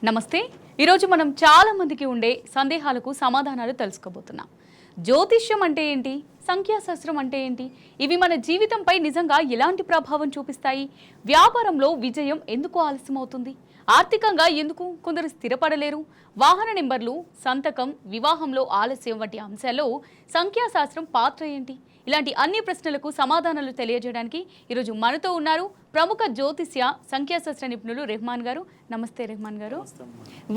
నమస్తే. ఈరోజు మనం చాలా మందికి ఉండే సందేహాలకు సమాధానాలు తెలుసుకోబోతున్నాం. జ్యోతిష్యం అంటే ఏంటి? సంఖ్యాశాస్త్రం అంటే ఏంటి? ఇవి మన జీవితంపై నిజంగా ఎలాంటి ప్రభావం చూపిస్తాయి? వ్యాపారంలో విజయం ఎందుకు ఆలస్యమవుతుంది? ఆర్థికంగా ఎందుకు కొందరు స్థిరపడలేరు? వాహన నెంబర్లు, సంతకం, వివాహంలో ఆలస్యం వంటి అంశాల్లో సంఖ్యాశాస్త్రం పాత్ర ఏంటి? ఇలాంటి అన్ని ప్రశ్నలకు సమాధానాలు తెలియజేయడానికి ఈరోజు మనతో ఉన్నారు ప్రముఖ జ్యోతిష్య సంఖ్యాశాస్త్ర నిపుణులు రెహమాన్ గారు. నమస్తే రెహమాన్ గారు.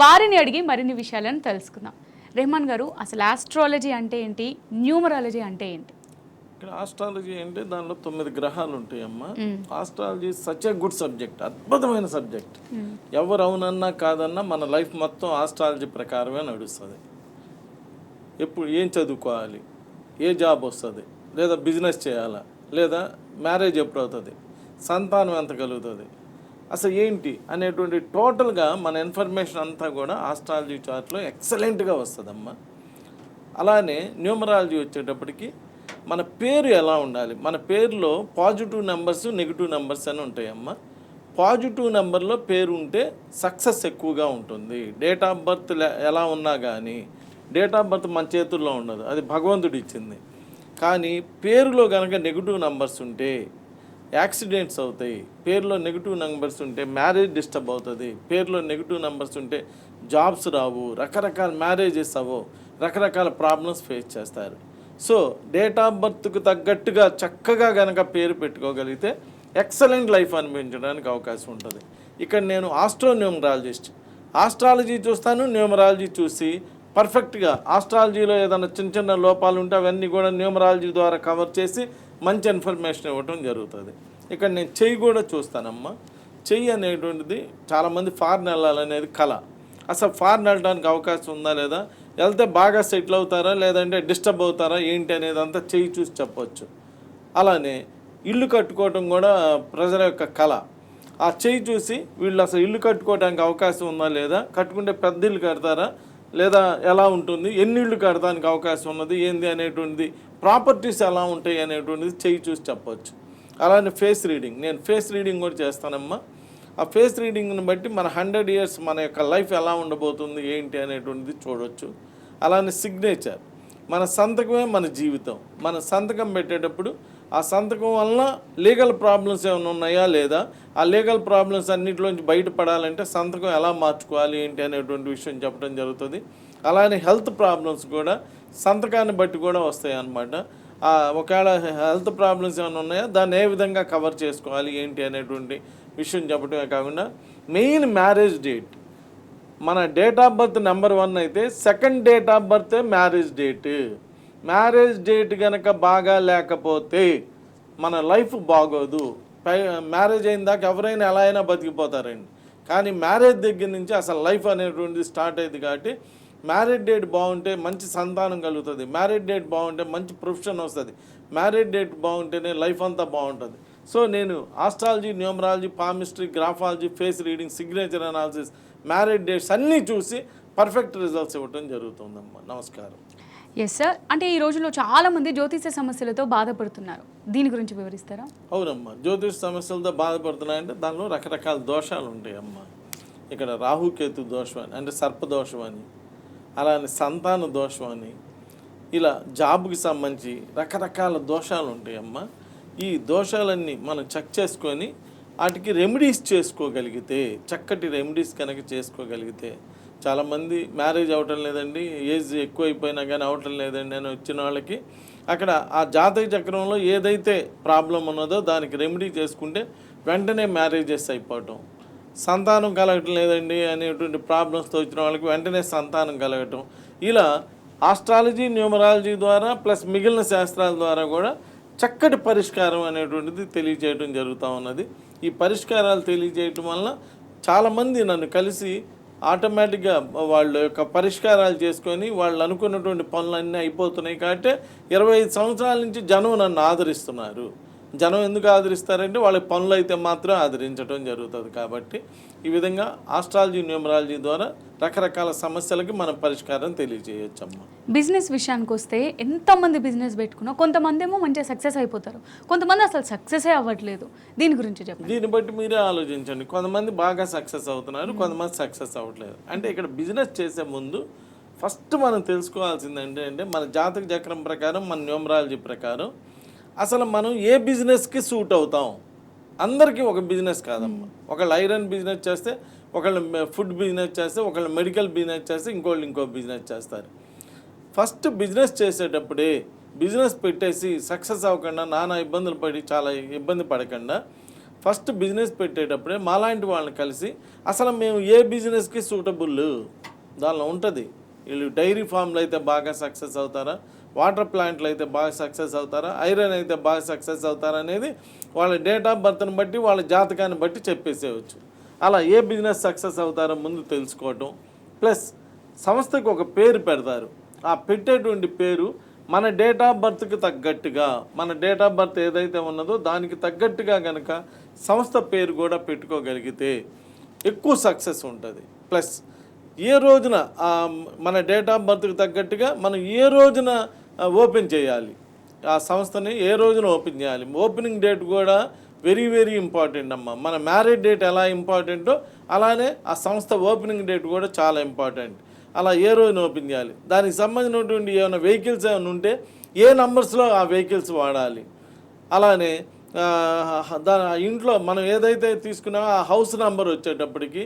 వారిని అడిగి మరిన్ని విషయాలను తెలుసుకుందాం. రెహమాన్ గారు, అసలు ఆస్ట్రాలజీ అంటే ఏంటి? న్యూమరాలజీ అంటే ఏంటి? ఇక్కడ ఆస్ట్రాలజీ అంటే దానిలో 9 గ్రహాలు ఉంటాయమ్మా. Astrology such a good subject, అద్భుతమైన సబ్జెక్ట్. ఎవరు అవునన్నా కాదన్నా మన లైఫ్ మొత్తం ఆస్ట్రాలజీ ప్రకారమే నడుస్తుంది. ఎప్పుడు ఏం చదువుకోవాలి, ఏ జాబ్ వస్తుంది, లేదా బిజినెస్ చేయాలా, లేదా మ్యారేజ్ ఎప్పుడు అవుతుంది, సంతానం ఎంత కలుగుతుంది, అసలు ఏంటి అనేటువంటి టోటల్గా మన ఇన్ఫర్మేషన్ అంతా కూడా ఆస్ట్రాలజీ చార్ట్లో ఎక్సలెంట్గా వస్తుందమ్మా. అలానే న్యూమరాలజీ వచ్చేటప్పటికి మన పేరు ఎలా ఉండాలి, మన పేరులో పాజిటివ్ నెంబర్స్, నెగిటివ్ నెంబర్స్ అని ఉంటాయమ్మా. పాజిటివ్ నెంబర్లో పేరు ఉంటే సక్సెస్ ఎక్కువగా ఉంటుంది. డేట్ ఆఫ్ బర్త్ ఎలా ఉన్నా కానీ డేట్ ఆఫ్ బర్త్ మన చేతుల్లో ఉండదు, అది భగవంతుడు ఇచ్చింది. కానీ పేరులో కనుక నెగిటివ్ నెంబర్స్ ఉంటే యాక్సిడెంట్స్ అవుతాయి. పేరులో నెగిటివ్ నెంబర్స్ ఉంటే మ్యారేజ్ డిస్టర్బ్ అవుతుంది. పేరులో నెగిటివ్ నెంబర్స్ ఉంటే జాబ్స్ రావు, రకరకాల మ్యారేజెస్ అవ్వవు, రకరకాల ప్రాబ్లమ్స్ ఫేస్ చేస్తారు. సో డేట్ ఆఫ్ బర్త్కు తగ్గట్టుగా చక్కగా కనుక పేరు పెట్టుకోగలిగితే ఎక్సలెంట్ లైఫ్ అనిపించడానికి అవకాశం ఉంటుంది. ఇక్కడ నేను న్యూమరాలజిస్ట్, ఆస్ట్రాలజీ చూస్తాను, న్యూమరాలజీ చూసి పర్ఫెక్ట్గా ఆస్ట్రాలజీలో ఏదైనా చిన్న చిన్న లోపాలు ఉంటే అవన్నీ కూడా న్యూమరాలజీ ద్వారా కవర్ చేసి మంచి ఇన్ఫర్మేషన్ ఇవ్వటం జరుగుతుంది. ఇక్కడ నేను చెయ్యి కూడా చూస్తానమ్మా. చెయ్యి అనేటువంటిది చాలామంది ఫారెన్ వెళ్ళాలనేది కళ. అసలు ఫారెన్ వెళ్ళడానికి అవకాశం ఉందా లేదా, వెళ్తే బాగా సెటిల్ అవుతారా లేదంటే డిస్టర్బ్ అవుతారా ఏంటి అనేది అంతా చెయ్యి చూసి చెప్పవచ్చు. అలానే ఇల్లు కట్టుకోవటం కూడా ప్రజల యొక్క కళ. ఆ చెయ్యి చూసి వీళ్ళు అసలు ఇల్లు కట్టుకోవడానికి అవకాశం ఉందా లేదా, కట్టుకుంటే పెద్ద ఇల్లు కడతారా లేదా ఎలా ఉంటుంది, ఎన్ని ఇళ్ళు కడటానికి అవకాశం ఉన్నది ఏంది అనేటువంటిది, ప్రాపర్టీస్ ఎలా ఉంటాయి అనేటువంటిది చెయ్యి చూసి చెప్పవచ్చు. అలానే ఫేస్ రీడింగ్, నేను ఫేస్ రీడింగ్ కూడా చేస్తానమ్మా. ఆ ఫేస్ రీడింగ్ని బట్టి మన 100 years మన యొక్క లైఫ్ ఎలా ఉండబోతుంది ఏంటి అనేటువంటిది చూడవచ్చు. అలానే సిగ్నేచర్, మన సంతకమే మన జీవితం. మన సంతకం పెట్టేటప్పుడు ఆ సంతకం వలన లీగల్ ప్రాబ్లమ్స్ ఏమైనా ఉన్నాయా లేదా, ఆ లీగల్ ప్రాబ్లమ్స్ అన్నింటిలోంచి బయటపడాలంటే సంతకం ఎలా మార్చుకోవాలి ఏంటి అనేటువంటి విషయం చెప్పడం జరుగుతుంది. అలానే హెల్త్ ప్రాబ్లమ్స్ కూడా సంతకాన్ని బట్టి కూడా వస్తాయి అన్నమాట. ఒకవేళ హెల్త్ ప్రాబ్లమ్స్ ఏమైనా ఉన్నాయా దాన్ని ఏ విధంగా కవర్ చేసుకోవాలి ఏంటి అనేటువంటి విషయం చెప్పడమే కాకుండా మెయిన్ మ్యారేజ్ డేట్, మన డేట్ ఆఫ్ బర్త్ నెంబర్ 1 అయితే సెకండ్ డేట్ ఆఫ్ బర్తే మ్యారేజ్ డేట్. మ్యారేజ్ డేట్ కనుక బాగా లేకపోతే మన లైఫ్ బాగోదు. మ్యారేజ్ అయిన దాకా ఎవరైనా ఎలా అయినా బతికిపోతారండి, కానీ మ్యారేజ్ దగ్గర నుంచి అసలు లైఫ్ అనేటువంటిది స్టార్ట్ అయ్యింది. కాబట్టి మ్యారేజ్ డేట్ బాగుంటే మంచి సంతానం కలుగుతుంది, మ్యారేజ్ డేట్ బాగుంటే మంచి ప్రొఫెషన్ వస్తుంది, మ్యారేజ్ డేట్ బాగుంటేనే లైఫ్ అంతా బాగుంటుంది. సో నేను astrology, numerology, palmistry, graphology, face reading, signature analysis, marriage dates అన్నీ చూసి పర్ఫెక్ట్ రిజల్ట్స్ ఇవ్వటం జరుగుతుందమ్మా. నమస్కారం. Yes sir. అంటే ఈ రోజుల్లో చాలామంది జ్యోతిష సమస్యలతో బాధపడుతున్నారు, దీని గురించి వివరిస్తారా? అవునమ్మా, జ్యోతిష సమస్యలతో బాధపడుతున్నాయంటే దానిలో రకరకాల దోషాలు ఉంటాయమ్మా. ఇక్కడ రాహుకేతు దోషం అని, అంటే సర్పదోషం అని, అలానే సంతాన దోషం అని, ఇలా జాబ్కి సంబంధించి రకరకాల దోషాలు ఉంటాయమ్మా. ఈ దోషాలన్నీ మనం చెక్ చేసుకొని వాటికి రెమెడీస్ చేసుకోగలిగితే, చక్కటి రెమెడీస్ కనుక చేసుకోగలిగితే, చాలామంది మ్యారేజ్ అవ్వటం లేదండి, ఏజ్ ఎక్కువైపోయినా కానీ అవ్వటం లేదండి అని వచ్చిన వాళ్ళకి అక్కడ ఆ జాతక చక్రంలో ఏదైతే ప్రాబ్లం ఉన్నదో దానికి రెమెడీ చేసుకుంటే వెంటనే మ్యారేజెస్ అయిపోవటం, సంతానం కలగటం లేదండి అనేటువంటి ప్రాబ్లమ్స్తో వచ్చిన వాళ్ళకి వెంటనే సంతానం కలగటం, ఇలా ఆస్ట్రాలజీ, న్యూమరాలజీ ద్వారా ప్లస్ మిగిలిన శాస్త్రాల ద్వారా కూడా చక్కటి పరిష్కారం అనేటువంటిది తెలియజేయడం జరుగుతూ ఉన్నది. ఈ పరిష్కారాలు తెలియజేయటం వలన చాలామంది నన్ను కలిసి ఆటోమేటిక్గా వాళ్ళ యొక్క పరిష్కారాలు చేసుకొని వాళ్ళు అనుకున్నటువంటి పనులన్నీ అయిపోతున్నాయి. కాబట్టి 25 సంవత్సరాల నుంచి జనం నన్ను ఆదరిస్తున్నారు. జనం ఎందుకు ఆదరిస్తారంటే వాళ్ళకి పనులు అయితే మాత్రం ఆదరించడం జరుగుతుంది. కాబట్టి ఈ విధంగా ఆస్ట్రాలజీ న్యూమరాలజీ ద్వారా రకరకాల సమస్యలకి మనం పరిష్కారం తెలియజేయొచ్చమ్మా. బిజినెస్ విషయానికి వస్తే ఎంతమంది బిజినెస్ పెట్టుకున్నా కొంతమంది ఏమో మంచిగా సక్సెస్ అయిపోతారు, కొంతమంది అసలు సక్సెసే అవ్వట్లేదు. దీని గురించి చెప్పండి. దీన్ని బట్టి మీరే ఆలోచించండి. కొంతమంది బాగా సక్సెస్ అవుతున్నారు, కొంతమంది సక్సెస్ అవ్వట్లేదు. అంటే ఇక్కడ బిజినెస్ చేసే ముందు ఫస్ట్ మనం తెలుసుకోవాల్సింది ఏంటంటే మన జాతక చక్రం ప్రకారం, మన న్యూమరాలజీ ప్రకారం అసలు మనం ఏ బిజినెస్కి సూట్ అవుతాం. అందరికీ ఒక బిజినెస్ కాదమ్మా. ఒకళ్ళు ఐరన్ బిజినెస్ చేస్తే, ఒకళ్ళు ఫుడ్ బిజినెస్ చేస్తే, ఒకళ్ళు మెడికల్ బిజినెస్ చేస్తే, ఇంకోళ్ళు ఇంకో బిజినెస్ చేస్తారు. ఫస్ట్ బిజినెస్ చేసేటప్పుడే బిజినెస్ పెట్టేసి సక్సెస్ అవ్వకుండా నానా ఇబ్బందులు పడి చాలా ఇబ్బంది పడకుండా ఫస్ట్ బిజినెస్ పెట్టేటప్పుడే మాలాంటి వాళ్ళని కలిసి అసలు మేము ఏ బిజినెస్కి సూటబుల్ దానిలో ఉంటుంది. వీళ్ళు డైరీ ఫామ్లు అయితే బాగా సక్సెస్ అవుతారా, వాటర్ ప్లాంట్లు అయితే బాగా సక్సెస్ అవుతారా, ఐరన్ అయితే బాగా సక్సెస్ అవుతారా అనేది వాళ్ళ డేట్ ఆఫ్ బర్త్ని బట్టి, వాళ్ళ జాతకాన్ని బట్టి చెప్పేసేయచ్చు. అలా ఏ బిజినెస్ సక్సెస్ అవుతారో ముందు తెలుసుకోవటం. ప్లస్ సంస్థకు ఒక పేరు పెడతారు. ఆ పెట్టేటువంటి పేరు మన డేట్ ఆఫ్ బర్త్కి తగ్గట్టుగా, మన డేట్ ఆఫ్ బర్త్ ఏదైతే ఉన్నదో దానికి తగ్గట్టుగా కనుక సంస్థ పేరు కూడా పెట్టుకోగలిగితే ఎక్కువ సక్సెస్ ఉంటుంది. ప్లస్ ఏ రోజున మన డేట్ ఆఫ్ బర్త్కి తగ్గట్టుగా మనం ఏ రోజున ఓపెన్ చేయాలి, ఆ సంస్థని ఏ రోజున ఓపెన్ చేయాలి. ఓపెనింగ్ డేట్ కూడా వెరీ వెరీ ఇంపార్టెంట్ అమ్మ. మన మ్యారేజ్ డేట్ ఎలా ఇంపార్టెంటో అలానే ఆ సంస్థ ఓపెనింగ్ డేట్ కూడా చాలా ఇంపార్టెంట్. అలా ఏ రోజున ఓపెన్ చేయాలి, దానికి సంబంధించినటువంటి ఏమైనా వెహికల్స్ ఏమైనా ఉంటే ఏ నంబర్స్లో ఆ వెహికల్స్ వాడాలి. అలానే ఇంట్లో మనం ఏదైతే తీసుకున్నామో ఆ హౌస్ నెంబర్ వచ్చేటప్పటికి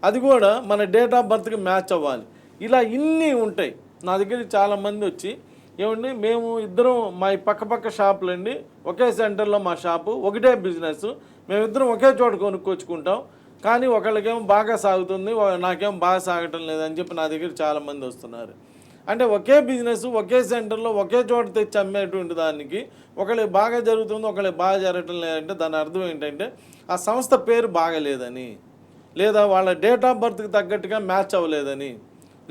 అది కూడా మన డేట్ ఆఫ్ బర్త్కి మ్యాచ్ అవ్వాలి. ఇలా ఇన్ని ఉంటాయి. నా దగ్గరికి చాలామంది వచ్చి ఏమండి మేము ఇద్దరం మా పక్క షాపులండి, ఒకే సెంటర్లో మా షాపు, ఒకటే బిజినెస్, మేమిద్దరం ఒకే చోట కొనుక్కొచ్చుకుంటాం, కానీ ఒకళ్ళకేమో బాగా సాగుతుంది, నాకేమో బాగా సాగటం లేదని చెప్పి నా దగ్గర చాలామంది వస్తున్నారు. అంటే ఒకే బిజినెస్ ఒకే సెంటర్లో ఒకే చోట తెచ్చి అమ్మేటువంటి దానికి ఒకళ్ళకి బాగా జరుగుతుంది, ఒకళ్ళకి బాగా జరగటం లేదంటే దాని అర్థం ఏంటంటే ఆ సంస్థ పేరు బాగలేదని, లేదా వాళ్ళ డేట్ ఆఫ్ బర్త్కి తగ్గట్టుగా మ్యాచ్ అవ్వలేదని,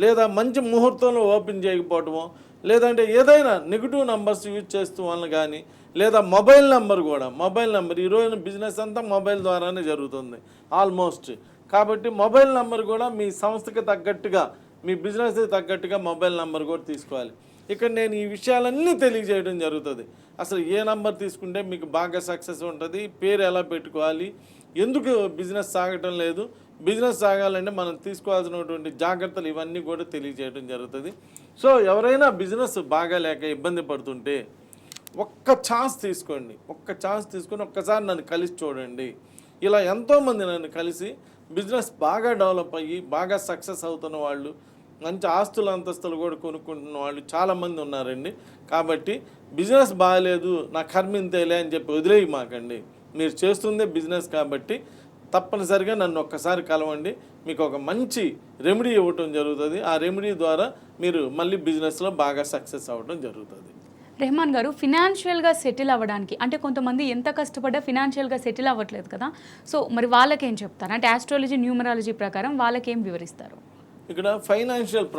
లేదా మంచి ముహూర్తంలో ఓపెన్ చేయకపోవటమో, లేదంటే ఏదైనా నెగిటివ్ నెంబర్స్ యూజ్ చేస్తూ వలన కానీ, లేదా మొబైల్ నెంబర్ కూడా, మొబైల్ నెంబర్ ఈరోజు బిజినెస్ అంతా మొబైల్ ద్వారానే జరుగుతుంది ఆల్మోస్ట్. కాబట్టి మొబైల్ నెంబర్ కూడా మీ సంస్థకి తగ్గట్టుగా, మీ బిజినెస్కి తగ్గట్టుగా మొబైల్ నెంబర్ కూడా తీసుకోవాలి. ఇక్కడ నేను ఈ విషయాలన్నీ తెలియజేయడం జరుగుతుంది. అసలు ఏ నెంబర్ తీసుకుంటే మీకు బాగా సక్సెస్ ఉంటుంది, పేరు ఎలా పెట్టుకోవాలి, ఎందుకు బిజినెస్ సాగటం లేదు, బిజినెస్ సాగాలంటే మనం తీసుకోవాల్సినటువంటి జాగ్రత్తలు ఇవన్నీ కూడా తెలియజేయడం జరుగుతుంది. సో ఎవరైనా బిజినెస్ బాగా లేక ఇబ్బంది పడుతుంటే ఒక్క ఛాన్స్ తీసుకోండి, ఒక్క ఛాన్స్ తీసుకొని ఒక్కసారి నన్ను కలిసి చూడండి. ఇలా ఎంతోమంది నన్ను కలిసి బిజినెస్ బాగా డెవలప్ అయ్యి బాగా సక్సెస్ అవుతున్న వాళ్ళు, మంచి ఆస్తులు అంతస్తులు కూడా కొనుక్కుంటున్న వాళ్ళు చాలామంది ఉన్నారండి. కాబట్టి బిజినెస్ బాగాలేదు నా కర్మింతేలే అని చెప్పి వదిలేయి మాకండి. మీరు చేస్తుందే బిజినెస్ కాబట్టి తప్పనిసరిగా నన్ను ఒక్కసారి కలవండి, మీకు ఒక మంచి రెమెడీ ఇవ్వటం జరుగుతుంది. ఆ రెమెడీ ద్వారా మీరు మళ్ళీ బిజినెస్లో బాగా సక్సెస్ అవ్వడం జరుగుతుంది. రెహమాన్ గారు, ఫినాన్షియల్గా సెటిల్ అవ్వడానికి అంటే కొంతమంది ఎంత కష్టపడ్డా ఫినాన్షియల్గా సెటిల్ అవ్వట్లేదు కదా, సో మరి వాళ్ళకేం చెప్తారు? అంటే ఆస్ట్రాలజీ న్యూమరాలజీ ప్రకారం వాళ్ళకేం వివరిస్తారు? ఇక్కడ ఫైనాన్షియల్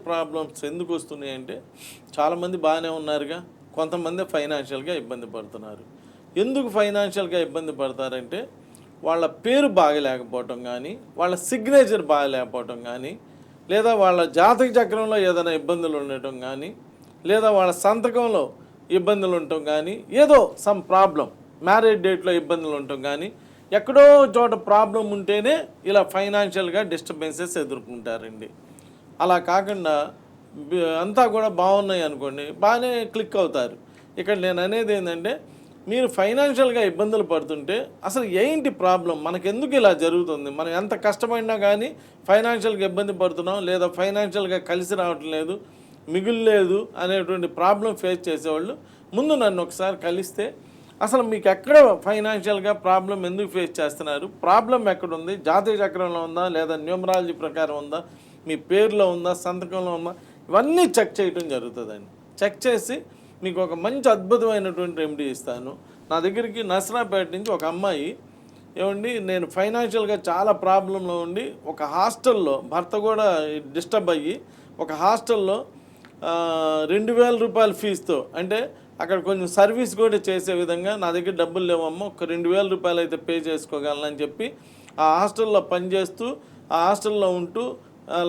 ప్రాబ్లమ్స్ ఎందుకు వస్తున్నాయి అంటే చాలామంది బాగానే ఉన్నారుగా, కొంతమంది ఫైనాన్షియల్గా ఇబ్బంది పడుతున్నారు. ఎందుకు ఫైనాన్షియల్గా ఇబ్బంది పడతారంటే వాళ్ళ పేరు బాగలేకపోవటం కానీ, వాళ్ళ సిగ్నేచర్ బాగలేకపోవటం కానీ, లేదా వాళ్ళ జాతక చక్రంలో ఏదైనా ఇబ్బందులు ఉండటం కానీ, లేదా వాళ్ళ సంతకంలో ఇబ్బందులు ఉండటం కానీ, ఏదో సమ్ ప్రాబ్లం, మ్యారేజ్ డేట్లో ఇబ్బందులు ఉండటం కానీ, ఎక్కడో చోట ప్రాబ్లం ఉంటేనే ఇలా ఫైనాన్షియల్గా డిస్టర్బెన్సెస్ ఎదుర్కొంటారండి. అలా కాకుండా అంతా కూడా బాగున్నాయి అనుకోండి, బాగానే క్లిక్ అవుతారు. ఇక్కడ నేను అనేది ఏంటంటే మీరు ఫైనాన్షియల్గా ఇబ్బందులు పడుతుంటే అసలు ఏంటి ప్రాబ్లం, మనకెందుకు ఇలా జరుగుతుంది, మనం ఎంత కష్టపడినా కానీ ఫైనాన్షియల్గా ఇబ్బంది పడుతున్నాం, లేదా ఫైనాన్షియల్గా కలిసి రావటం లేదు, మిగుల్లేదు అనేటువంటి ప్రాబ్లం ఫేస్ చేసేవాళ్ళు ముందు నన్ను ఒకసారి కలిస్తే అసలు మీకు ఎక్కడ ఫైనాన్షియల్గా ప్రాబ్లం ఎందుకు ఫేస్ చేస్తున్నారు, ప్రాబ్లం ఎక్కడుంది, జాతక చక్రంలో ఉందా, లేదా న్యూమరాలజీ ప్రకారం ఉందా, మీ పేరులో ఉందా, సంతకంలో ఉందా, ఇవన్నీ చెక్ చేయడం జరుగుతుందండి. చెక్ చేసి మీకు ఒక మంచి అద్భుతమైనటువంటి రెమెడీ ఇస్తాను. నా దగ్గరికి నసరాపేట నుంచి ఒక అమ్మాయి, ఏమండి నేను ఫైనాన్షియల్గా చాలా ప్రాబ్లంలో ఉండి ఒక హాస్టల్లో భర్త కూడా డిస్టర్బ్ అయ్యి ఒక హాస్టల్లో 2000 రూపాయల ఫీజుతో, అంటే అక్కడ కొంచెం సర్వీస్ కూడా చేసే విధంగా నా దగ్గర డబ్బులు లేవమ్మా, ఒక 2,000 రూపాయలు అయితే పే చేసుకోగలనని చెప్పి ఆ హాస్టల్లో పనిచేస్తూ ఆ హాస్టల్లో ఉంటూ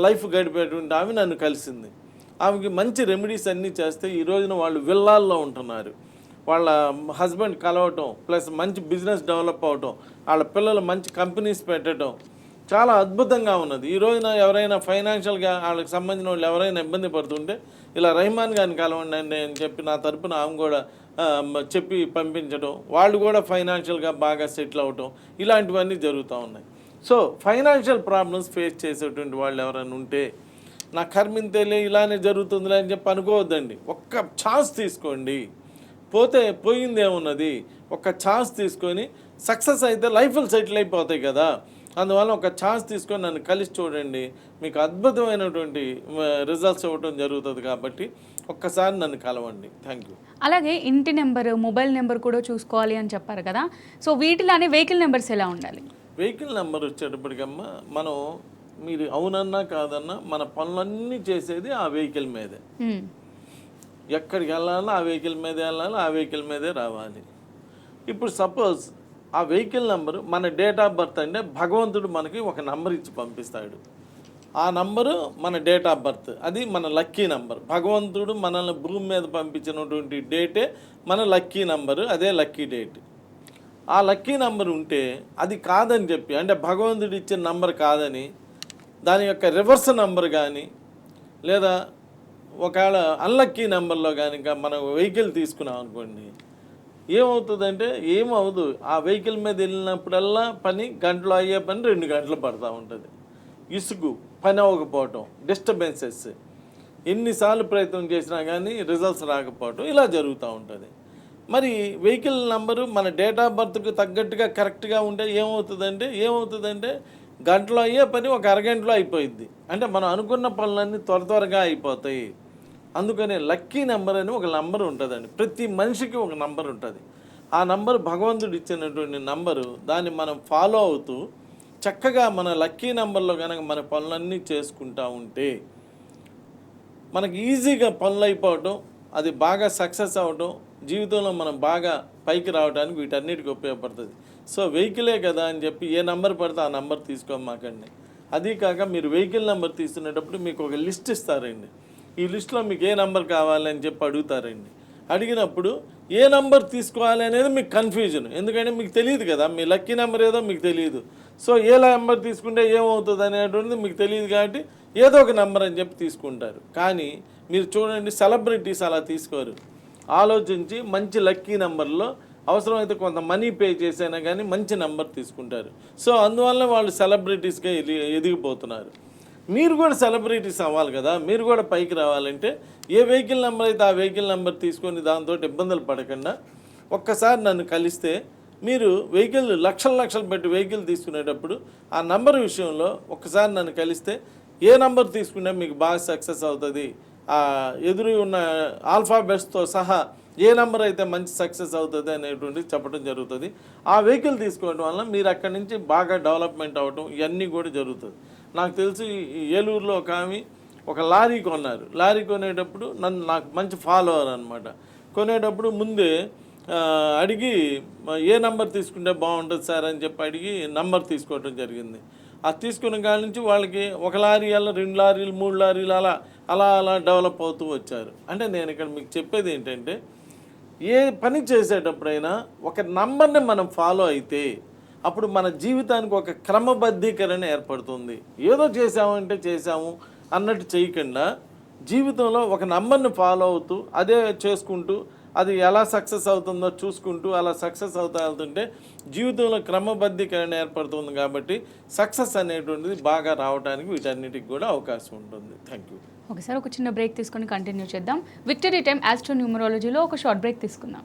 లైఫ్ గడిపేటువంటి ఆమె నన్ను కలిసింది. ఆమెకి మంచి రెమెడీస్ అన్నీ చేస్తే ఈ రోజున వాళ్ళు విల్లాల్లో ఉంటున్నారు. వాళ్ళ హస్బెండ్ కలవటం, ప్లస్ మంచి బిజినెస్ డెవలప్ అవటం, వాళ్ళ పిల్లలు మంచి కంపెనీస్ పెట్టడం చాలా అద్భుతంగా ఉన్నది. ఈ రోజున ఎవరైనా ఫైనాన్షియల్గా వాళ్ళకి సంబంధించిన వాళ్ళు ఎవరైనా ఇబ్బంది పడుతుంటే ఇలా రహమాన్ గారిని కలవండి అండి అని చెప్పి నా తరపున ఆమె కూడా చెప్పి పంపించడం, వాళ్ళు కూడా ఫైనాన్షియల్గా బాగా సెటిల్ అవటం, ఇలాంటివన్నీ జరుగుతూ ఉన్నాయి. సో ఫైనాన్షియల్ ప్రాబ్లమ్స్ ఫేస్ చేసేటువంటి వాళ్ళు ఎవరైనా ఉంటే నా కర్మింతేలే ఇలానే జరుగుతుందిలే అని చెప్పి అనుకోవద్దండి. ఒక్క ఛాన్స్ తీసుకోండి, పోతే పోయిందేమున్నది. ఒక ఛాన్స్ తీసుకొని సక్సెస్ అయితే లైఫ్లో సెటిల్ అయిపోతాయి కదా. అందువల్ల ఒక ఛాన్స్ తీసుకొని నన్ను కలిసి చూడండి, మీకు అద్భుతమైనటువంటి రిజల్ట్స్ ఇవ్వటం జరుగుతుంది. కాబట్టి ఒక్కసారి నన్ను కలవండి. Thank you. అలాగే ఇంటి నెంబర్, మొబైల్ నెంబర్ కూడా చూసుకోవాలి అని చెప్పారు కదా. సో వీటిలోనే వెహికల్ నెంబర్స్ ఎలా ఉండాలి? వెహికల్ నెంబర్ వచ్చేటప్పటికమ్మా మనం మీరు అవునన్నా కాదన్నా మన పనులన్నీ చేసేది ఆ వెహికల్ మీదే. ఎక్కడికి వెళ్ళాలో ఆ వెహికల్ మీదే వెళ్ళాలి, ఆ వెహికల్ మీదే రావాలి. ఇప్పుడు సపోజ్ ఆ వెహికల్ నెంబరు మన డేట్ ఆఫ్ బర్త్ అంటే భగవంతుడు మనకి ఒక నంబర్ ఇచ్చి పంపిస్తాడు. ఆ నంబరు మన డేట్ ఆఫ్ బర్త్, అది మన లక్కీ నంబర్. భగవంతుడు మనల్ని భూమి మీద పంపించినటువంటి డేటే మన లక్కీ నంబరు, అదే లక్కీ డేట్. ఆ లక్కీ నంబర్ ఉంటే అది కాదని చెప్పి, అంటే భగవంతుడు ఇచ్చిన నంబర్ కాదని దాని యొక్క రివర్స్ నంబర్ కానీ లేదా ఒకవేళ అన్లక్కీ నెంబర్లో కానీ మనం వెహికల్ తీసుకున్నాం అనుకోండి, ఏమవుతుందంటే ఏమవుదు. ఆ వెహికల్ మీద వెళ్ళినప్పుడల్లా పని గంటలో అయ్యే పని 2 గంటలు పడుతూ ఉంటుంది. ఇసుగు, పని అవ్వకపోవటం, డిస్టర్బెన్సెస్, ఎన్నిసార్లు ప్రయత్నం చేసినా కానీ రిజల్ట్స్ రాకపోవటం, ఇలా జరుగుతూ ఉంటుంది. మరి వెహికల్ నెంబరు మన డేట్ ఆఫ్ బర్త్కి తగ్గట్టుగా కరెక్ట్గా ఉంటే ఏమవుతుందంటే గంటలో అయ్యే పని ఒక అరగంటలో అయిపోయింది. అంటే మనం అనుకున్న పనులన్నీ త్వరగా అయిపోతాయి. అందుకనే లక్కీ నెంబర్ అని ఒక నంబర్ ఉంటుందండి. ప్రతి మనిషికి ఒక నంబర్ ఉంటుంది. ఆ నంబర్ భగవంతుడు ఇచ్చినటువంటి నంబరు. దాన్ని మనం ఫాలో అవుతూ చక్కగా మన లక్కీ నెంబర్లో కనుక మన పనులన్నీ చేసుకుంటూ ఉంటే మనకి ఈజీగా పనులు అయిపోవటం, అది బాగా సక్సెస్ అవ్వటం, జీవితంలో మనం బాగా పైకి రావడానికి వీటన్నిటికీ ఉపయోగపడుతుంది. సో వెహికలే కదా అని చెప్పి ఏ నెంబర్ పడితే ఆ నెంబర్ తీసుకోమాకండి. అదీ కాక మీరు వెహికల్ నెంబర్ తీసుకునేటప్పుడు మీకు ఒక లిస్ట్ ఇస్తారండి. ఈ లిస్ట్లో మీకు ఏ నెంబర్ కావాలని చెప్పి అడుగుతారండి. అడిగినప్పుడు ఏ నెంబర్ తీసుకోవాలి అనేది మీకు కన్ఫ్యూజన్, ఎందుకంటే మీకు తెలియదు కదా, మీ లక్కీ నెంబర్ ఏదో మీకు తెలియదు. సో ఏ నెంబర్ తీసుకుంటే ఏమవుతుంది అనేటువంటిది మీకు తెలియదు. కాబట్టి ఏదో ఒక నెంబర్ అని చెప్పి తీసుకుంటారు. కానీ మీరు చూడండి, సెలబ్రిటీస్ అలా తీసుకోరు. ఆలోచించి మంచి లక్కీ నెంబర్లో అవసరమైతే కొంత మనీ పే చేసైనా కానీ మంచి నెంబర్ తీసుకుంటారు. సో అందువల్ల వాళ్ళు సెలబ్రిటీస్గా ఎదిగిపోతున్నారు. మీరు కూడా సెలబ్రిటీస్ అవ్వాలి కదా, మీరు కూడా పైకి రావాలంటే ఏ వెహికల్ నెంబర్ అయితే ఆ వెహికల్ నెంబర్ తీసుకొని దాంతో ఇబ్బందులు పడకుండా ఒక్కసారి నన్ను కలిస్తే మీరు వెహికల్ లక్షలు పెట్టి వెహికల్ తీసుకునేటప్పుడు ఆ నెంబర్ విషయంలో ఒక్కసారి నన్ను కలిస్తే ఏ నెంబర్ తీసుకున్నా మీకు బాగా సక్సెస్ అవుతుంది. ఎదురు ఉన్న ఆల్ఫాబెట్స్తో సహా ఏ నెంబర్ అయితే మంచి సక్సెస్ అవుతుంది అనేటువంటిది చెప్పడం జరుగుతుంది. ఆ వెహికల్ తీసుకోవడం వల్ల మీరు అక్కడి నుంచి బాగా డెవలప్మెంట్ అవ్వటం ఇవన్నీ కూడా జరుగుతుంది. నాకు తెలిసి ఏలూరులో ఒక ఆమె ఒక లారీ కొన్నారు. లారీ కొనేటప్పుడు నాకు మంచి ఫాలోవర్ అనమాట. కొనేటప్పుడు ముందే అడిగి ఏ నెంబర్ తీసుకుంటే బాగుంటుంది సార్ అని చెప్పి అడిగి నెంబర్ తీసుకోవడం జరిగింది. అది తీసుకున్న కాడి నుంచి వాళ్ళకి ఒక లారీ అలా 2 లారీలు 3 లారీలు అలా డెవలప్ అవుతూ వచ్చారు. అంటే నేను ఇక్కడ మీకు చెప్పేది ఏంటంటే, ఏ పని చేసేటప్పుడైనా ఒక నంబర్ని మనం ఫాలో అయితే అప్పుడు మన జీవితానికి ఒక క్రమబద్ధీకరణ ఏర్పడుతుంది. ఏదో చేసామంటే చేసాము అన్నట్టు చేయకుండా జీవితంలో ఒక నంబర్ని ఫాలో అవుతూ అదే చేసుకుంటూ అది ఎలా సక్సెస్ అవుతుందో చూసుకుంటూ అలా సక్సెస్ అవుతూ వెళ్తుంటే జీవితంలో క్రమబద్ధీకరణ ఏర్పడుతుంది. కాబట్టి సక్సెస్ అనేటువంటిది బాగా రావడానికి వీటన్నిటికి కూడా అవకాశం ఉంటుంది. Thank you. ఒకసారి ఒక చిన్న బ్రేక్ తీసుకొని కంటిన్యూ చేద్దాం. విక్టరీ టైమ్ ఆస్ట్రో న్యూమరాలజీలో ఒక షార్ట్ బ్రేక్ తీసుకుందాం.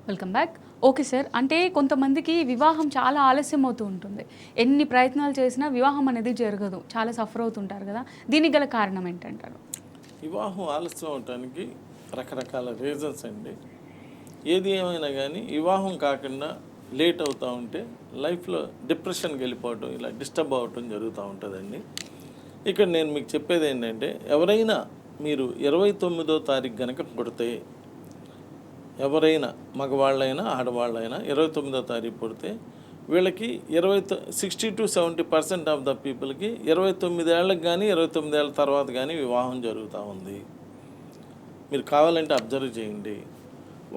Welcome back. ఓకే సార్, అంటే కొంతమందికి వివాహం చాలా ఆలస్యం అవుతూ ఉంటుంది. ఎన్ని ప్రయత్నాలు చేసినా వివాహం అనేది జరగదు, చాలా సఫర్ అవుతుంటారు కదా. దీనికి గల కారణం ఏంటంటారు? వివాహం ఆలస్యం అవటానికి రకరకాల రీజన్స్ అండి. ఏది ఏమైనా కానీ వివాహం కాకుండా లేట్ అవుతూ ఉంటే లైఫ్లో డిప్రెషన్కి వెళ్ళిపోవటం, ఇలా డిస్టర్బ్ అవ్వటం జరుగుతూ ఉంటుందండి. ఇక్కడ నేను మీకు చెప్పేది ఏంటంటే, ఎవరైనా మీరు 29వ తారీఖు కనుక పుడితే, ఎవరైనా మగవాళ్ళైనా ఆడవాళ్ళైనా 29వ తారీఖు పుడితే వీళ్ళకి 60-70% ఆఫ్ ద పీపుల్కి 29 ఏళ్ళకి కానీ 29 ఏళ్ళ తర్వాత కానీ వివాహం జరుగుతూ ఉంది. మీరు కావాలంటే అబ్జర్వ్ చేయండి.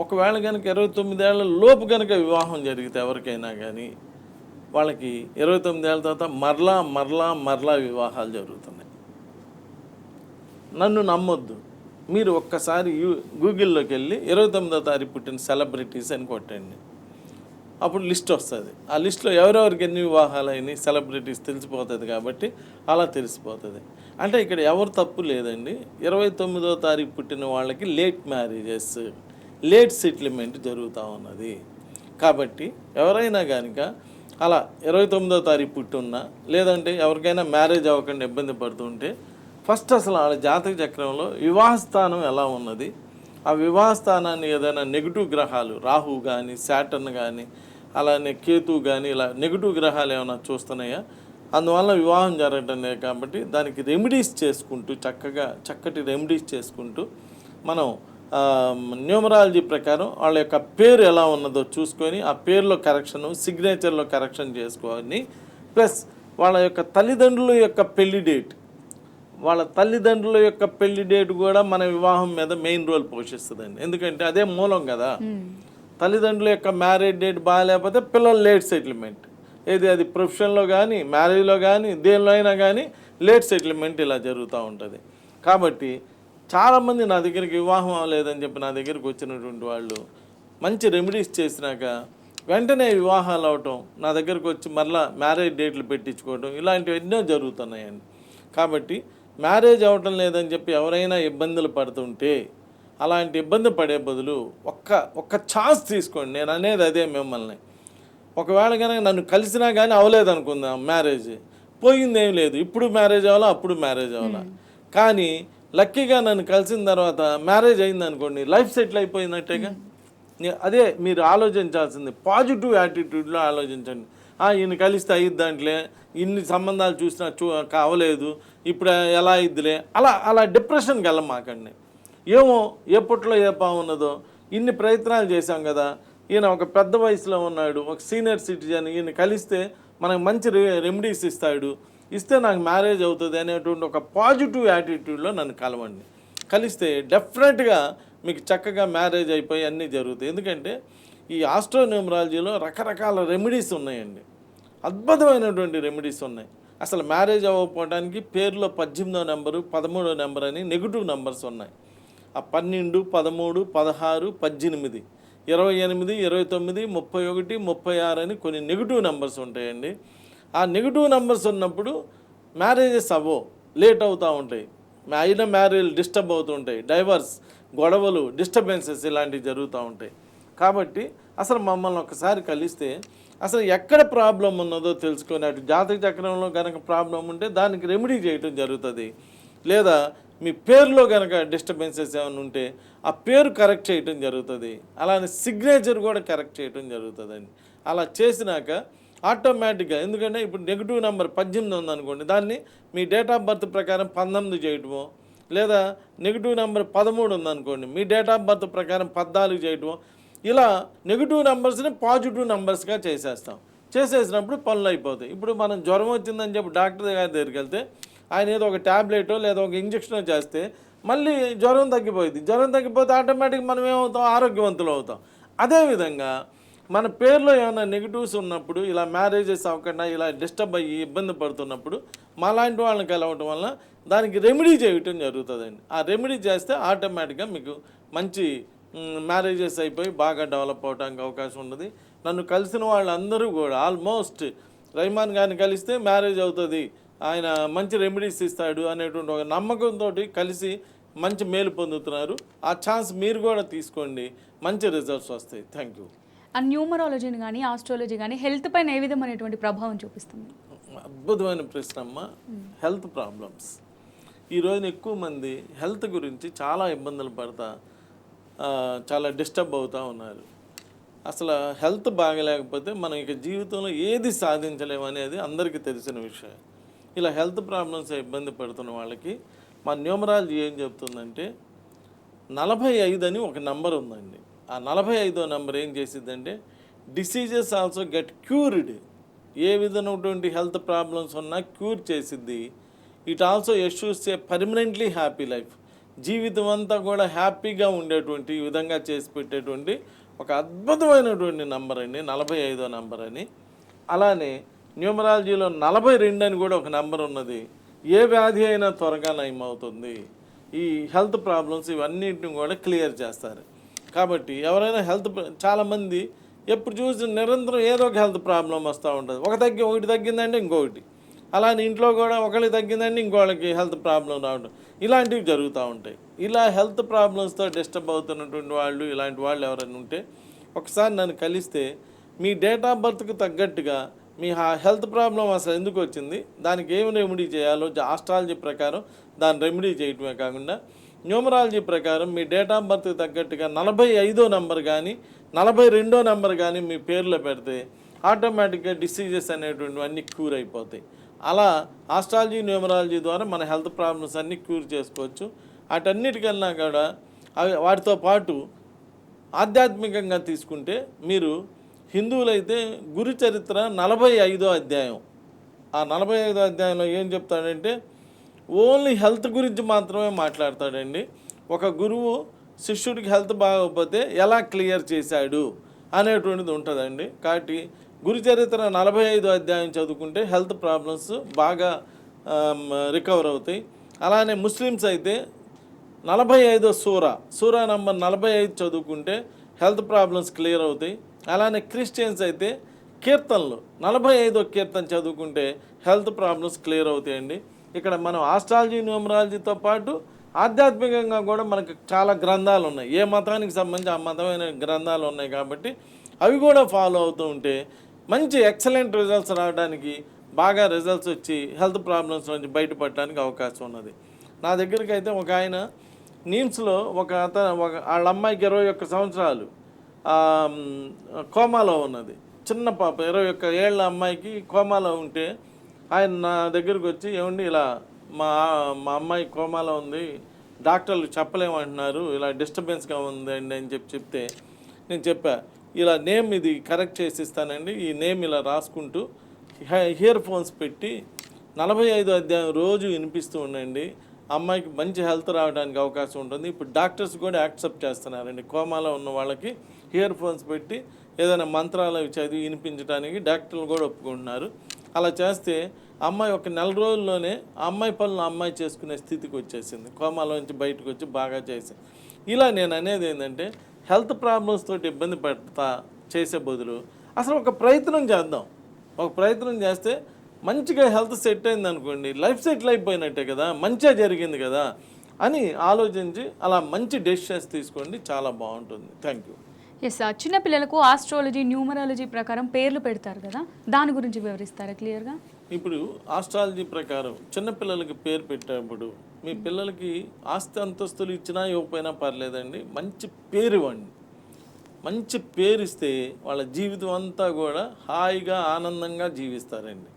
ఒకవేళ కనుక 29 ఏళ్ళ లోపు కనుక వివాహం జరిగితే ఎవరికైనా కానీ వాళ్ళకి 29 ఏళ్ళ తర్వాత మరలా వివాహాలు జరుగుతున్నాయి. నన్ను నమ్మొద్దు, మీరు ఒక్కసారి గూగుల్లోకి వెళ్ళి 29వ తారీఖు పుట్టిన సెలబ్రిటీస్ అని కొట్టండి, అప్పుడు లిస్ట్ వస్తుంది. ఆ లిస్ట్లో ఎవరెవరికి ఎన్ని వివాహాలు అయినాయి సెలబ్రిటీస్ తెలిసిపోతుంది. కాబట్టి అలా తెలిసిపోతుంది. అంటే ఇక్కడ ఎవరు తప్పు లేదండి. 29వ తారీఖు పుట్టిన వాళ్ళకి లేట్ మ్యారేజెస్, లేట్ సెటిల్మెంట్ జరుగుతూ ఉన్నది. కాబట్టి ఎవరైనా కనుక అలా 29వ తారీఖు పుట్టున్నా, లేదంటే ఎవరికైనా మ్యారేజ్ అవ్వకుండా ఇబ్బంది పడుతుంటే ఫస్ట్ అసలు వాళ్ళ జాతక చక్రంలో వివాహ స్థానం ఎలా ఉన్నది, ఆ వివాహ స్థానాన్ని ఏదైనా నెగిటివ్ గ్రహాలు, రాహు కానీ శాటర్న్ కానీ అలానే కేతు కానీ ఇలా నెగిటివ్ గ్రహాలు ఏమైనా చూస్తున్నాయా, అందువల్ల వివాహం జరగటం లేదు. కాబట్టి దానికి రెమెడీస్ చేసుకుంటూ చక్కటి రెమెడీస్ చేసుకుంటూ మనం న్యూమరాలజీ ప్రకారం వాళ్ళ యొక్క పేరు ఎలా ఉన్నదో చూసుకొని ఆ పేరులో కరెక్షను, సిగ్నేచర్లో కరెక్షన్ చేసుకొని, ప్లస్ వాళ్ళ యొక్క తల్లిదండ్రుల యొక్క పెళ్లి డేట్, వాళ్ళ తల్లిదండ్రుల యొక్క పెళ్లి డేట్ కూడా మన వివాహం మీద మెయిన్ రోల్ పోషిస్తుందండి. ఎందుకంటే అదే మూలం కదా. తల్లిదండ్రుల యొక్క మ్యారేజ్ డేట్ బాగాలేకపోతే పిల్లలు లేట్ సెటిల్మెంట్, అది ప్రొఫెషన్లో కానీ మ్యారేజ్లో కానీ దేనిలో అయినా కానీ లేట్ సెటిల్మెంట్ ఇలా జరుగుతూ ఉంటుంది. కాబట్టి చాలామంది నా దగ్గరికి వివాహం అవ్వలేదని చెప్పి నా దగ్గరికి వచ్చినటువంటి వాళ్ళు మంచి రెమెడీస్ చేసినాక వెంటనే వివాహాలు అవటం, నా దగ్గరకు వచ్చి మరలా మ్యారేజ్ డేట్లు పెట్టించుకోవడం, ఇలాంటివి ఎన్నో జరుగుతున్నాయండి. కాబట్టి మ్యారేజ్ అవ్వటం లేదని చెప్పి ఎవరైనా ఇబ్బందులు పడుతుంటే అలాంటి ఇబ్బంది పడే బదులు ఒక్క ఛాన్స్ తీసుకోండి. నేను అనేది అదే మిమ్మల్ని. ఒకవేళ కనుక నన్ను కలిసినా కానీ అవ్వలేదు అనుకుందాం, మ్యారేజ్ పోయిందేం లేదు, ఇప్పుడు మ్యారేజ్ అవ్వాలా అప్పుడు మ్యారేజ్ అవ్వాలా. కానీ లక్కీగా నన్ను కలిసిన తర్వాత మ్యారేజ్ అయింది అనుకోండి, లైఫ్ సెటిల్ అయిపోయినట్టేగా. అదే మీరు ఆలోచించాల్సింది, పాజిటివ్ యాటిట్యూడ్లో ఆలోచించండి. ఈయన కలిస్తే అయ్యిద్దంట్లే, ఇన్ని సంబంధాలు చూసినా అవ్వలేదు, ఇప్పుడు ఎలా అయ్యిద్దిలే, అలా డిప్రెషన్కి వెళ్ళమాకండి. ఏమో ఎప్పట్లో ఏ పాము ఉన్నదో, ఇన్ని ప్రయత్నాలు చేశాం కదా, ఈయన ఒక పెద్ద వయసులో ఉన్నాడు, ఒక సీనియర్ సిటిజన్, ఈయన కలిస్తే మనకు మంచి రెమెడీస్ ఇస్తే నాకు మ్యారేజ్ అవుతుంది అనేటువంటి ఒక పాజిటివ్ యాటిట్యూడ్లో నన్ను కలవండి. కలిస్తే డెఫినెట్గా మీకు చక్కగా మ్యారేజ్ అయిపోయి అన్నీ జరుగుతాయి. ఎందుకంటే ఈ ఆస్ట్రోన్యూమరాలజీలో రకరకాల రెమెడీస్ ఉన్నాయండి, అద్భుతమైనటువంటి రెమెడీస్ ఉన్నాయి. అసలు మ్యారేజ్ అవ్వకపోవడానికి పేరులో 18వ నెంబరు 13వ నెంబర్ అని నెగిటివ్ నెంబర్స్ ఉన్నాయి. ఆ 12, 13, 16, 18, 28, 29, 31, 36 అని కొన్ని నెగిటివ్ నెంబర్స్ ఉంటాయండి. ఆ నెగిటివ్ నెంబర్స్ ఉన్నప్పుడు మ్యారేజెస్ లేట్ అవుతూ ఉంటాయి, అయిన మ్యారేజ్ డిస్టర్బ్ అవుతూ ఉంటాయి, డైవర్స్, గొడవలు, డిస్టర్బెన్సెస్ ఇలాంటివి జరుగుతూ ఉంటాయి. కాబట్టి అసలు మమ్మల్ని ఒకసారి కలిస్తే అసలు ఎక్కడ ప్రాబ్లం ఉన్నదో తెలుసుకొని, అటు జాతక చక్రంలో కనుక ప్రాబ్లం ఉంటే దానికి రెమెడీ చేయటం జరుగుతుంది. లేదా మీ పేరులో కనుక డిస్టర్బెన్సెస్ ఏమైనా ఉంటే ఆ పేరు కరెక్ట్ చేయటం జరుగుతుంది. అలానే సిగ్నేచర్ కూడా కరెక్ట్ చేయటం జరుగుతుందండి. అలా చేసినాక ఆటోమేటిక్గా, ఎందుకంటే ఇప్పుడు నెగిటివ్ నెంబర్ 18 ఉందనుకోండి, దాన్ని మీ డేట్ ఆఫ్ బర్త్ ప్రకారం 19 చేయటమో, లేదా నెగిటివ్ నెంబర్ 13 ఉందనుకోండి, మీ డేట్ ఆఫ్ బర్త్ ప్రకారం 14 చేయటమో, ఇలా నెగిటివ్ నెంబర్స్ని పాజిటివ్ నెంబర్స్గా చేసేసినప్పుడు పనులు అయిపోతాయి. ఇప్పుడు మనం జ్వరం వచ్చిందని చెప్పి డాక్టర్ గారి దగ్గరికి వెళ్తే ఆయన ఏదో ఒక ట్యాబ్లెటో లేదా ఒక ఇంజక్షనో చేస్తే మళ్ళీ జ్వరం తగ్గిపోతే ఆటోమేటిక్ మనం ఏమవుతాం, ఆరోగ్యవంతులు అవుతాం. అదేవిధంగా మన పేరులో ఏమైనా నెగిటివ్స్ ఉన్నప్పుడు, ఇలా మ్యారేజెస్ అవ్వకుండా ఇలా డిస్టర్బ్ అయ్యి ఇబ్బంది పడుతున్నప్పుడు మాలాంటి వాళ్ళని కలవటం వల్ల దానికి రెమెడీ చేయటం జరుగుతుందండి. ఆ రెమెడీ చేస్తే ఆటోమేటిక్గా మీకు మంచి మ్యారేజెస్ అయిపోయి బాగా డెవలప్ అవడానికి అవకాశం ఉన్నది. నన్ను కలిసిన వాళ్ళందరూ కూడా ఆల్మోస్ట్ రైమాన్ గారిని కలిస్తే మ్యారేజ్ అవుతుంది, ఆయన మంచి రెమెడీస్ ఇస్తాడు అనేటువంటి ఒక నమ్మకంతో కలిసి మంచి మేలు పొందుతున్నారు. ఆ ఛాన్స్ మీరు కూడా తీసుకోండి, మంచి రిజల్ట్స్ వస్తాయి. Thank you. ఆ న్యూమరాలజీని కానీ ఆస్ట్రాలజీ కానీ హెల్త్ పైన ఏ విధమైనటువంటి ప్రభావం చూపిస్తుంది? అద్భుతమైన ప్రశ్న అమ్మ. హెల్త్ ప్రాబ్లమ్స్ ఈ రోజున ఎక్కువ మంది హెల్త్ గురించి చాలా ఇబ్బందులు పడతా చాలా డిస్టర్బ్ అవుతూ ఉన్నారు. అసలు హెల్త్ బాగలేకపోతే మనం ఇక జీవితంలో ఏది సాధించలేము అనేది అందరికీ తెలిసిన విషయం. ఇలా హెల్త్ ప్రాబ్లమ్స్ ఇబ్బంది పడుతున్న వాళ్ళకి మా న్యూమరాలజీ ఏం చెప్తుందంటే 45 అని ఒక నెంబర్ ఉందండి. ఆ 45వ నెంబర్ ఏం చేసిద్దంటే డిసీజెస్ ఆల్సో గెట్ క్యూర్డ్. ఏ విధమైనటువంటి హెల్త్ ప్రాబ్లమ్స్ ఉన్నా క్యూర్ చేసిద్ది. ఇట్ ఆల్సో ఎష్యూస్ ఏ పర్మనెంట్లీ హ్యాపీ లైఫ్. జీవితం అంతా కూడా హ్యాపీగా ఉండేటువంటి విధంగా చేసి పెట్టేటువంటి ఒక అద్భుతమైనటువంటి నెంబర్ అండి 45వ నెంబర్ అని. అలానే న్యూమరాలజీలో 42 అని కూడా ఒక నెంబర్ ఉన్నది. ఏ వ్యాధి అయినా త్వరగా నయమవుతుంది. ఈ హెల్త్ ప్రాబ్లమ్స్ ఇవన్నిటిని కూడా క్లియర్ చేస్తారు. కాబట్టి ఎవరైనా చాలామంది ఎప్పుడు చూసి నిరంతరం ఏదో ఒక హెల్త్ ప్రాబ్లం వస్తూ ఉంటుంది. ఒకటి తగ్గిందంటే ఇంకొకటి, అలానే ఇంట్లో కూడా ఒకరికి తగ్గిందంటే ఇంకోళ్ళకి హెల్త్ ప్రాబ్లం రావడం, ఇలాంటివి జరుగుతూ ఉంటాయి. ఇలా హెల్త్ ప్రాబ్లమ్స్తో డిస్టర్బ్ అవుతున్నటువంటి వాళ్ళు, ఇలాంటి వాళ్ళు ఎవరైనా ఉంటే ఒకసారి నన్ను కలిస్తే మీ డేట్ ఆఫ్ బర్త్కి తగ్గట్టుగా మీ హెల్త్ ప్రాబ్లం అసలు ఎందుకు వచ్చింది, దానికి ఏమి రెమెడీ చేయాలో ఆస్ట్రాలజీ ప్రకారం దాని రెమెడీ చేయటమే కాకుండా న్యూమరాలజీ ప్రకారం మీ డేట్ ఆఫ్ బర్త్కి తగ్గట్టుగా 45వ నెంబర్ కానీ 42వ నెంబర్ కానీ మీ పేర్లో పెడితే ఆటోమేటిక్గా డిసీజెస్ అనేటువంటివన్నీ క్యూర్ అయిపోతాయి. అలా ఆస్ట్రాలజీ న్యూమరాలజీ ద్వారా మన హెల్త్ ప్రాబ్లమ్స్ అన్నీ క్యూర్ చేసుకోవచ్చు. వాటన్నిటికన్నా కూడా వాటితో పాటు ఆధ్యాత్మికంగా తీసుకుంటే మీరు హిందువులైతే గురు చరిత్ర 45వ అధ్యాయం, ఆ 45వ అధ్యాయంలో ఏం చెప్తాడంటే ఓన్లీ హెల్త్ గురించి మాత్రమే మాట్లాడతాడండి. ఒక గురువు శిష్యుడికి హెల్త్ బాగోకపోతే ఎలా క్లియర్ చేశాడు అనేటువంటిది ఉంటుందండి. కాబట్టి గురు చరిత్ర 45వ అధ్యాయం చదువుకుంటే హెల్త్ ప్రాబ్లమ్స్ బాగా రికవర్ అవుతాయి. అలానే ముస్లిమ్స్ అయితే 45వ సూరా నంబర్ 45 చదువుకుంటే హెల్త్ ప్రాబ్లమ్స్ క్లియర్ అవుతాయి. అలానే క్రిస్టియన్స్ అయితే కీర్తనలు 45వ కీర్తన చదువుకుంటే హెల్త్ ప్రాబ్లమ్స్ క్లియర్ అవుతాయండి. ఇక్కడ మనం ఆస్ట్రాలజీ న్యూమరాలజీతో పాటు ఆధ్యాత్మికంగా కూడా మనకు చాలా గ్రంథాలు ఉన్నాయి. ఏ మతానికి సంబంధించి ఆ మతమైన గ్రంథాలు ఉన్నాయి. కాబట్టి అవి కూడా ఫాలో అవుతూ ఉంటే మంచి ఎక్సలెంట్ రిజల్ట్స్ రావడానికి, బాగా రిజల్ట్స్ వచ్చి హెల్త్ ప్రాబ్లమ్స్ నుంచి బయటపడడానికి అవకాశం ఉన్నది. నా దగ్గరికి అయితే ఒక ఆయన నీమ్స్లో వాళ్ళ అమ్మాయికి 21 సంవత్సరాలు కోమాలో ఉన్నది. చిన్న పాప 21 ఏళ్ళ అమ్మాయికి కోమాలో ఉంటే ఆయన నా దగ్గరకు వచ్చి ఏమండి ఇలా మా అమ్మాయి కోమాలో ఉంది, డాక్టర్లు చెప్పలేమంటున్నారు, ఇలా డిస్టర్బెన్స్గా ఉందండి అని చెప్తే నేను చెప్పా, ఇలా నేమ్ ఇది కరెక్ట్ చేసి ఇస్తానండి, ఈ నేమ్ ఇలా రాసుకుంటూ ఇయర్ ఫోన్స్ పెట్టి 45వ అధ్యాయం రోజు వినిపిస్తూ ఉండండి, అమ్మాయికి మంచి హెల్త్ రావడానికి అవకాశం ఉంటుంది. ఇప్పుడు డాక్టర్స్ కూడా యాక్సెప్ట్ చేస్తున్నారండి. కోమాలో ఉన్న వాళ్ళకి ఇయర్ ఫోన్స్ పెట్టి ఏదైనా మంత్రాలు అవి చదివి వినిపించడానికి డాక్టర్లు కూడా ఒప్పుకుంటున్నారు. అలా చేస్తే అమ్మాయి ఒక నెల రోజుల్లోనే ఆ అమ్మాయి పనులు అమ్మాయి చేసుకునే స్థితికి వచ్చేసింది. కోమాలో నుంచి బయటకు వచ్చి బాగా చేసింది. ఇలా నేను అనేది ఏంటంటే హెల్త్ ప్రాబ్లమ్స్ తోటి ఇబ్బంది పడతా చేసే బదులు అసలు ఒక ప్రయత్నం చేద్దాం. ఒక ప్రయత్నం చేస్తే మంచిగా హెల్త్ సెట్ అయింది అనుకోండి, లైఫ్ సెటిల్ అయిపోయినట్టే కదా, మంచిగా జరిగింది కదా అని ఆలోచించి అలా మంచి డెసిషన్స్ తీసుకోండి, చాలా బాగుంటుంది. Thank you. ఎస్ సార్, చిన్నపిల్లలకు ఆస్ట్రాలజీ న్యూమరాలజీ ప్రకారం పేర్లు పెడతారు కదా, దాని గురించి వివరిస్తారా క్లియర్గా? ఇప్పుడు ఆస్ట్రాలజీ ప్రకారం చిన్నపిల్లలకి పేరు పెట్టేటప్పుడు మీ పిల్లలకి ఆస్తి అంతస్తులు ఇచ్చినా ఇవ్వకపోయినా పర్లేదండి, మంచి పేరు ఇవ్వండి. మంచి పేరు ఇస్తే వాళ్ళ జీవితం అంతా కూడా హాయిగా ఆనందంగా జీవిస్తారండి.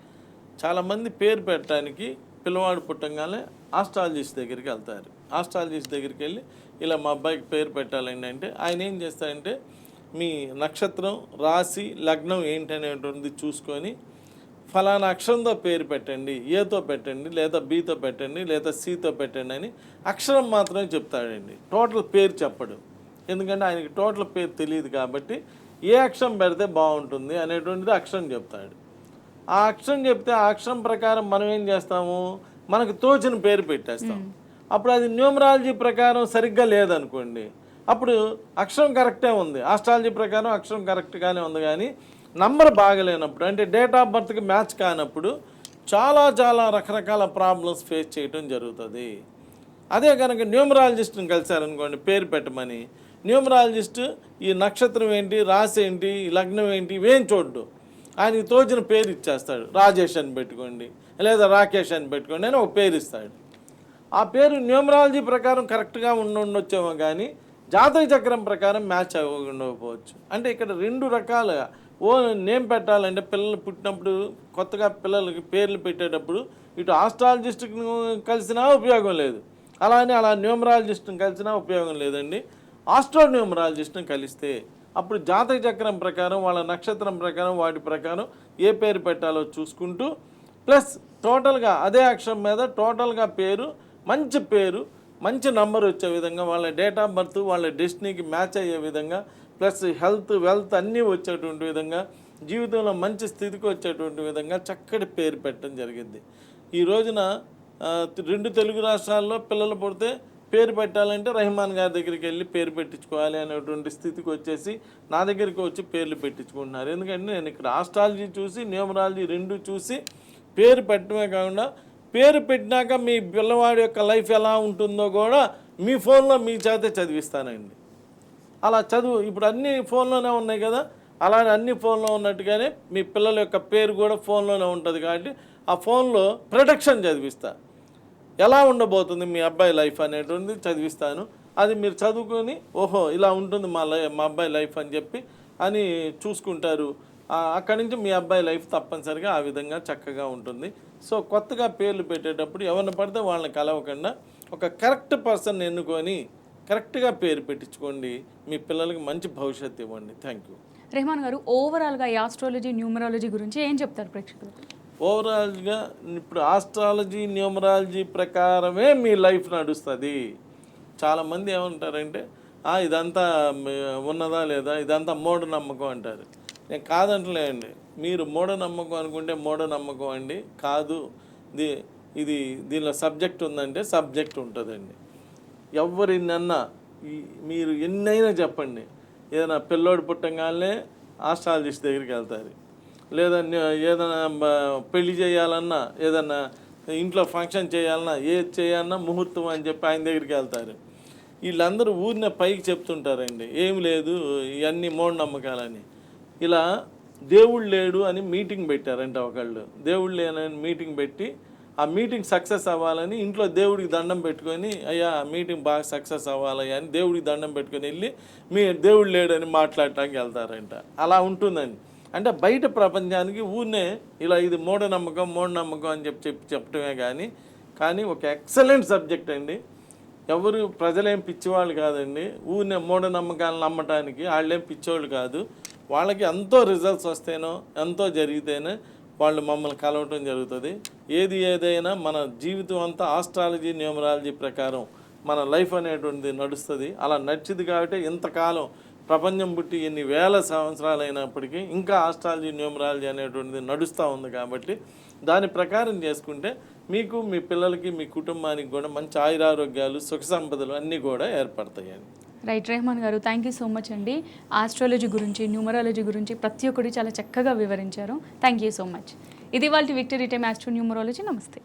చాలామంది పేరు పెట్టడానికి పిల్లవాడు పుట్టంగానే ఆస్ట్రాలజిస్ట్ దగ్గరికి వెళ్తారు. ఆస్ట్రాలజిస్ట్ దగ్గరికి వెళ్ళి ఇలా మా అబ్బాయికి పేరు పెట్టాలండి అంటే ఆయన ఏం చేస్తారంటే మీ నక్షత్రం, రాశి, లగ్నం ఏంటనేటువంటిది చూసుకొని ఫలానా అక్షరంతో పేరు పెట్టండి, ఏతో పెట్టండి, లేదా బీతో పెట్టండి, లేదా సితో పెట్టండి అని అక్షరం మాత్రమే చెప్తాడండి. టోటల్ పేరు చెప్పడు. ఎందుకంటే ఆయనకి టోటల్ పేరు తెలియదు కాబట్టి ఏ అక్షరం పెడితే బాగుంటుంది అనేటువంటిది అక్షరం చెప్తాడు. ఆ అక్షరం చెప్తే ఆ అక్షరం ప్రకారం మనం ఏం చేస్తాము, మనకు తోచిన పేరు పెట్టేస్తాం. అప్పుడు అది న్యూమరాలజీ ప్రకారం సరిగ్గా లేదనుకోండి, అప్పుడు అక్షరం కరెక్టే ఉంది, ఆస్ట్రాలజీ ప్రకారం అక్షరం కరెక్ట్గానే ఉంది, కానీ నంబర్ బాగలేనప్పుడు అంటే డేట్ ఆఫ్ బర్త్కి మ్యాచ్ కానప్పుడు చాలా చాలా రకరకాల ప్రాబ్లమ్స్ ఫేస్ చేయటం జరుగుతుంది. అదే కనుక న్యూమరాలజిస్ట్ని కలిశారనుకోండి పేరు పెట్టమని, న్యూమరాలజిస్ట్ ఈ నక్షత్రం ఏంటి, రాశి ఏంటి, ఈ లగ్నం ఏంటి ఇవేం చూడ్డు, ఆయనకి తోచిన పేరు ఇచ్చేస్తాడు. రాజేష్ అని పెట్టుకోండి లేదా రాకేష్ అని పెట్టుకోండి అని ఒక పేరు ఇస్తాడు. ఆ పేరు న్యూమరాలజీ ప్రకారం కరెక్ట్గా ఉండొచ్చేమో కానీ జాతక చక్రం ప్రకారం మ్యాచ్ అవ్వకపోవచ్చు. అంటే ఇక్కడ 2 రకాలుగా నేమ్ పెట్టాలంటే పిల్లలు పుట్టినప్పుడు కొత్తగా పిల్లలకి పేర్లు పెట్టేటప్పుడు ఇటు ఆస్ట్రాలజిస్ట్ని కలిసినా ఉపయోగం లేదు, అలానే అలా న్యూమరాలజిస్ట్ని కలిసినా ఉపయోగం లేదండి. ఆస్ట్రో న్యూమరాలజిస్ట్ని కలిస్తే అప్పుడు జాతక చక్రం ప్రకారం వాళ్ళ నక్షత్రం ప్రకారం వాటి ప్రకారం ఏ పేరు పెట్టాలో చూసుకుంటూ ప్లస్ టోటల్గా అదే అక్షరం మీద టోటల్గా పేరు మంచి నంబర్ వచ్చే విధంగా వాళ్ళ డేట్ ఆఫ్ బర్త్ వాళ్ళ డెస్టినీకి మ్యాచ్ అయ్యే విధంగా ప్లస్ హెల్త్ వెల్త్ అన్నీ వచ్చేటువంటి విధంగా జీవితంలో మంచి స్థితికి వచ్చేటువంటి విధంగా చక్కటి పేరు పెట్టడం జరిగింది. ఈ రోజున 2 తెలుగు రాష్ట్రాల్లో పిల్లలు పుడితే పేరు పెట్టాలంటే రెహమాన్ గారి దగ్గరికి వెళ్ళి పేరు పెట్టించుకోవాలి అనేటువంటి స్థితికి వచ్చేసి నా దగ్గరికి వచ్చి పేర్లు పెట్టించుకుంటున్నారు. ఎందుకంటే నేను ఇక్కడ ఆస్ట్రాలజీ చూసి న్యూమరాలజీ 2 చూసి పేరు పెట్టడమే కాకుండా పేరు పెట్టినాక మీ పిల్లవాడి యొక్క లైఫ్ ఎలా ఉంటుందో కూడా మీ ఫోన్లో మీ చేతే చదివిస్తానండి. అలా చదువు ఇప్పుడు అన్ని ఫోన్లోనే ఉన్నాయి కదా, అలానే అన్ని ఫోన్లో ఉన్నట్టుగానే మీ పిల్లల యొక్క పేరు కూడా ఫోన్లోనే ఉంటుంది. కాబట్టి ఆ ఫోన్లో ప్రొటెక్షన్ చదివిస్తా, ఎలా ఉండబోతుంది మీ అబ్బాయి లైఫ్ అనేటువంటిది చదివిస్తాను. అది మీరు చదువుకొని ఓహో ఇలా ఉంటుంది మా అబ్బాయి లైఫ్ అని చెప్పి అని చూసుకుంటారు. అక్కడి నుంచి మీ అబ్బాయి లైఫ్ తప్పనిసరిగా ఆ విధంగా చక్కగా ఉంటుంది. సో కొత్తగా పేర్లు పెట్టేటప్పుడు ఎవరిని పడితే వాళ్ళని కలవకుండా ఒక కరెక్ట్ పర్సన్ ఎన్నుకొని కరెక్ట్గా పేరు పెట్టించుకోండి, మీ పిల్లలకి మంచి భవిష్యత్తు ఇవ్వండి. Thank you. రెహమాన్ గారు, ఓవరాల్గా ఈ ఆస్ట్రాలజీ న్యూమరాలజీ గురించి ఏం చెప్తారు ప్రేక్షకులకు? ఓవరాల్గా ఇప్పుడు ఆస్ట్రాలజీ న్యూమరాలజీ ప్రకారమే మీ లైఫ్ నడుస్తుంది. చాలామంది ఏమంటారంటే ఇదంతా ఉన్నదా లేదా, ఇదంతా మూఢనమ్మకం అంటారు. నేను కాదంటలేండి, మీరు మూఢనమ్మకం అనుకుంటే మూఢనమ్మకం అండి కాదు. దీనిలో సబ్జెక్ట్ ఉందంటే సబ్జెక్ట్ ఉంటుందండి. ఎవరినన్నా మీరు ఎన్నైనా చెప్పండి, ఏదైనా పిల్లోడు పుట్టంగానే ఆస్ట్రాలజిస్ట్ దగ్గరికి వెళ్తారు, లేదా ఏదైనా పెళ్లి చేయాలన్నా ఏదన్నా ఇంట్లో ఫంక్షన్ చేయాలన్నా ఏది చేయాలన్నా ముహూర్తం అని చెప్పి ఆయన దగ్గరికి వెళ్తారు. వీళ్ళందరూ ఊరినే పైకి చెప్తుంటారండి ఏమి లేదు ఇవన్నీ మూఢనమ్మకాలని. ఇలా దేవుడు లేడు అని మీటింగ్ పెట్టారంట ఒకళ్ళు. దేవుడు లేనని మీటింగ్ పెట్టి ఆ మీటింగ్ సక్సెస్ అవ్వాలని ఇంట్లో దేవుడికి దండం పెట్టుకొని అయ్యా ఆ మీటింగ్ బాగా సక్సెస్ అవ్వాలయ్యా అని దేవుడికి దండం పెట్టుకొని వెళ్ళి దేవుడు లేడని మాట్లాడటానికి వెళ్తారంట. అలా ఉంటుందండి. అంటే బయట ప్రపంచానికి ఊరినే ఇలా ఇది మూఢనమ్మకం అని చెప్పటమే కానీ ఒక ఎక్సలెంట్ సబ్జెక్ట్ అండి. ఎవరు ప్రజలేం పిచ్చివాళ్ళు కాదండి, ఊరినే మూఢనమ్మకాలను నమ్మటానికి వాళ్ళేం పిచ్చోళ్ళు కాదు. వాళ్ళకి ఎంతో రిజల్ట్స్ వస్తేనో ఎంతో జరిగితేనే వాళ్ళు మమ్మల్ని కలవటం జరుగుతుంది. ఏదైనా మన జీవితం అంతా ఆస్ట్రాలజీ న్యూమరాలజీ ప్రకారం మన లైఫ్ అనేటువంటిది నడుస్తుంది. అలా నడిచింది కాబట్టి ఇంతకాలం ప్రపంచం పుట్టి ఎన్ని వేల సంవత్సరాలు అయినప్పటికీ ఇంకా ఆస్ట్రాలజీ న్యూమరాలజీ అనేటువంటిది నడుస్తూ ఉంది. కాబట్టి దాని ప్రకారం చేసుకుంటే మీకు మీ పిల్లలకి మీ కుటుంబానికి కూడా మంచి ఆయురారోగ్యాలు సుఖ సంపదలు అన్నీ కూడా ఏర్పడతాయండి. రైట్ రెహమాన్ గారు, థ్యాంక్ యూ సో మచ్ అండి. ఆస్ట్రాలజీ గురించి న్యూమరాలజీ గురించి ప్రతి ఒక్కటి చాలా చక్కగా వివరించారు. Thank you so much. ఇది వాళ్ళ విక్టరీ టైమ్ ఆస్ట్రో న్యూమరాలజీ. నమస్తే.